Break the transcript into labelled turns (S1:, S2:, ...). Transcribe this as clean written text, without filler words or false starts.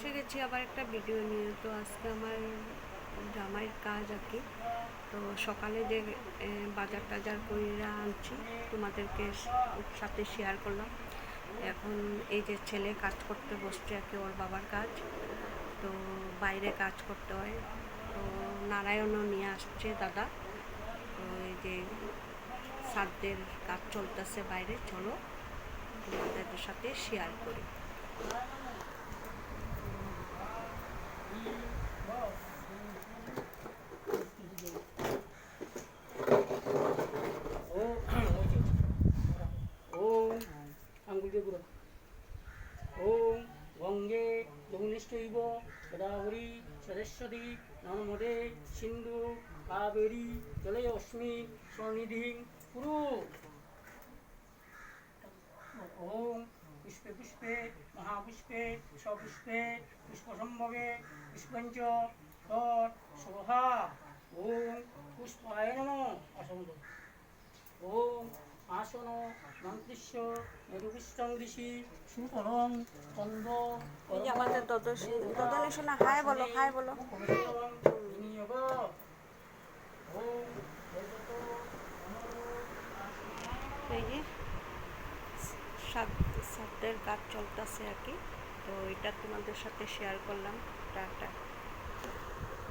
S1: এসে গেছি আবার একটা ভিডিও নিয়ে। তো আজকে আমার জামাইয়ের কাজ আর কি। তো সকালে যে বাজার টাজার কইরা আনছি তোমাদেরকে সাথে শেয়ার করলাম। এখন এই যে ছেলে কাজ করতে বসছে আর কি, ওর বাবার কাজ। তো বাইরে কাজ করতে হয়, তো নারায়ণও নিয়ে আসছে দাদা। তো এই যে সাধ্যের কাজ চলতেছে বাইরে, চলো তোমাদের সাথে শেয়ার করি।
S2: ওম আঙ্গুল দিয়ে ঘুরো। ওম গঙ্গে যমুনেশ্বৈব গোদাবরী সরস্বতী নর্মদে সিন্ধু কাবেরী জলয়স্মিন সন্নিধিং কুরু। ওম পুষ্পে পুষ্পে মহাপুষ্পে সপুষ্পে পুষ্পসম্ভবে পুষ্পঞ্চ তৎ শোভা। ওম পুষ্পায় নমঃ। আসন্ত ওম আসন মন্ত্রিস্য মেরুপুষ্টং ঋষি সুফলং চন্দ্র।
S1: এই যে আমাদের দদনে শোনা, হাই বলো, হাই বলো।
S2: বিনিয়োগ। ওম
S1: এই যে সাধ্যের কাজ চলতেছে আর কি। তো এটা তোমাদের সাথে শেয়ার করলাম। টাটা।